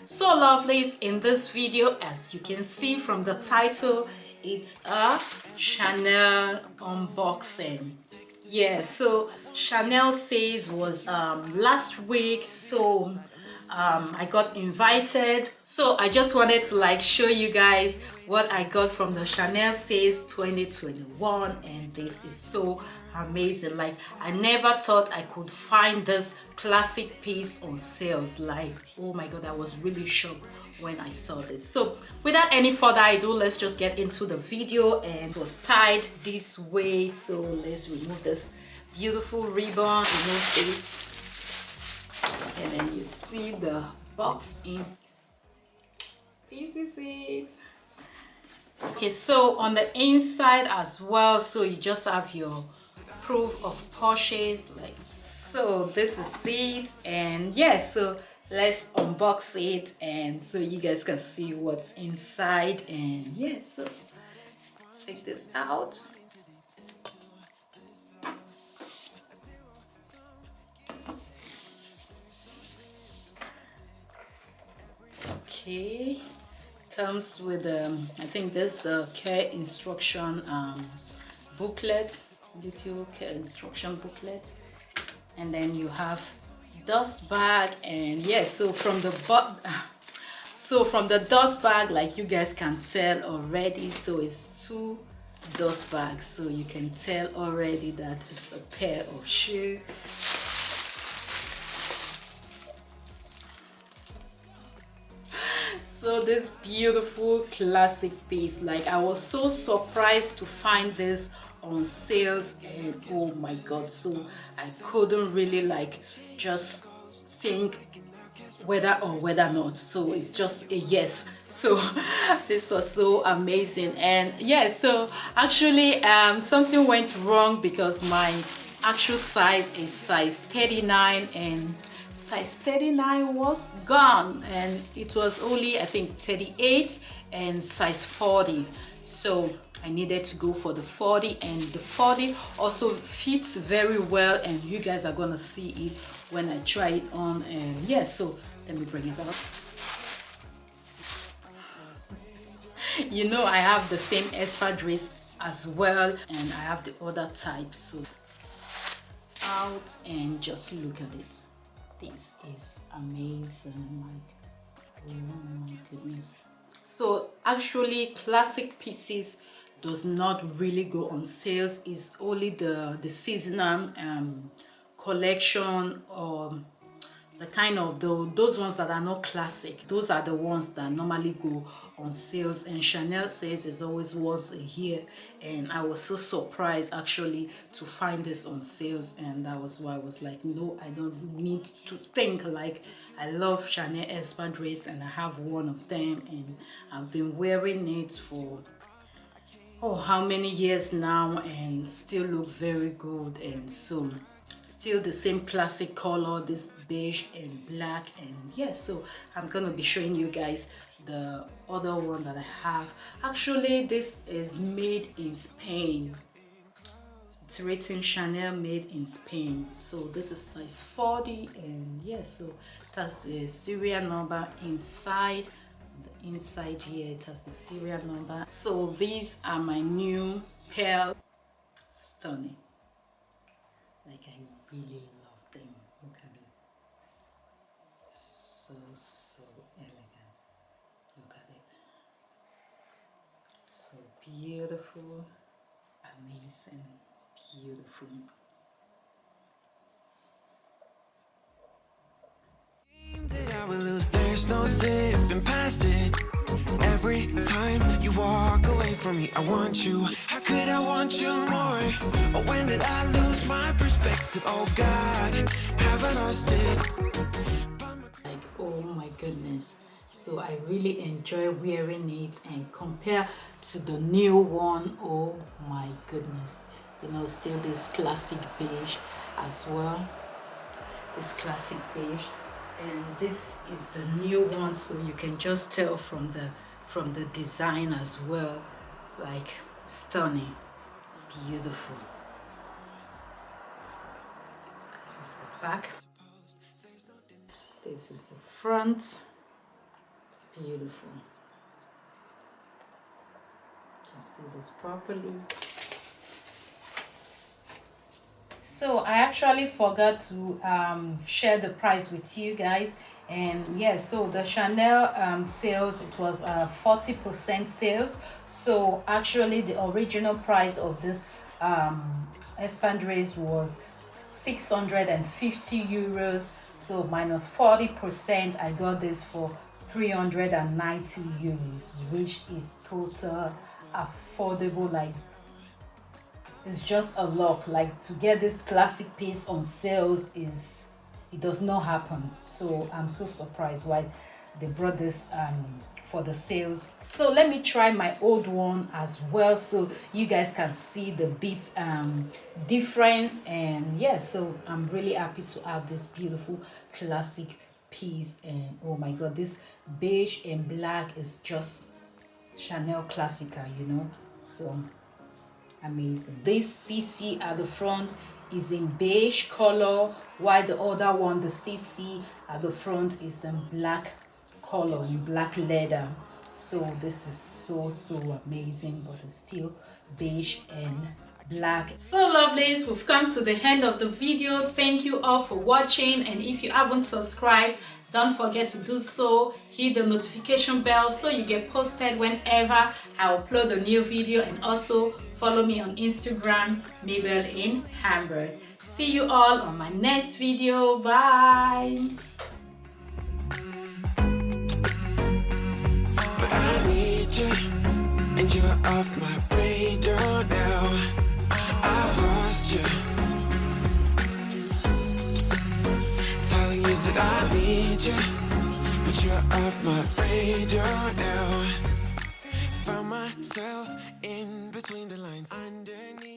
So lovelies, in this video, as you can see from the title, it's a Chanel unboxing. Yeah, so Chanel sales was last week, so I got invited, so I just wanted to like show you guys what I got from the Chanel sales 2021, and this is so amazing. Like, I never thought I could find this classic piece on sales. Like, oh my god, I was really shocked when I saw this. So without any further ado, let's just get into the video. And it was tied this way, so let's remove this beautiful ribbon, remove this, and then you see the box in. This is it. Okay, so on the inside as well, so you just have your proof of purchase, like so. This is it, and yeah, so let's unbox it and so you guys can see what's inside. And yeah, so take this out. Okay, comes with I think this the care instruction booklet, little care instruction booklet, and then you have dust bag. And yes, so from the dust bag, like you guys can tell already, so it's two dust bags, so you can tell already that it's a pair of shoes. So this beautiful classic piece, like I was so surprised to find this on sales, and oh my god, so I couldn't really like just think whether or whether not, so it's just a yes. So this was so amazing. And yeah, so actually something went wrong because my actual size is size 39 and size 39 was gone, and it was only I think 38 and size 40, so I needed to go for the 40, and the 40 also fits very well, and you guys are gonna see it when I try it on. And yeah, so let me bring it up. You know, I have the same Espadrilles as well, and I have the other type. So out and just look at it. This is amazing, like oh my goodness. So actually classic pieces does not really go on sales. It's only the seasonal collection, or the kind of those ones that are not classic, those are the ones that normally go on sales. And Chanel says it's always once a year, and I was so surprised actually to find this on sales, and that was why I was like, no, I don't need to think. Like, I love Chanel Espadrilles, and I have one of them, and I've been wearing it for oh how many years now, and still look very good. And so still the same classic color, this beige and black. And yes, so I'm gonna be showing you guys the other one that I have. Actually, this is made in Spain. It's written Chanel made in Spain. So this is size 40, and yes, so it has the serial number inside. The inside here, it has the serial number. So these are my new pair. Stunning. Like, I really love them. Look at it. So elegant. Look at it. So beautiful. Amazing. Beautiful. I will lose, there's no zipping past it. Every time you walk away from me, I want you. How could I want you more? Or when did I lose my perspective? Oh God, have I lost it? Like, oh my goodness. So I really enjoy wearing it, and compare to the new one, oh my goodness. You know, still this classic beige as well. This classic beige. And this is the new one, so you can just tell from the design as well. Like, stunning, beautiful. Here's the back. This is the front. Beautiful. You can see this properly. So I actually forgot to share the price with you guys, and yeah, so the Chanel sales, it was 40% sales. So actually the original price of this Espadrilles was 650 euros. So minus 40%, I got this for 390 euros, which is total affordable. Like, it's just a lot. Like, to get this classic piece on sales is, it does not happen. So I'm so surprised why they brought this for the sales. So let me try my old one as well, so you guys can see the bit difference. And yeah, so I'm really happy to have this beautiful classic piece. And oh my god, this beige and black is just Chanel Classica, you know. So amazing. This CC at the front is in beige color, while the other one, the CC at the front, is in black color, in black leather. So this is so amazing, but it's still beige and black. So lovelies, we've come to the end of the video. Thank you all for watching, and if you haven't subscribed, don't forget to do so. Hit the notification bell so you get posted whenever I upload a new video, and also follow me on Instagram, Mabel in Hamburg. See you all on my next video. Bye. But I need you, and you're off my radar now. I've lost you, telling you that I need you, but you're off my radar now. Found myself in between the lines underneath.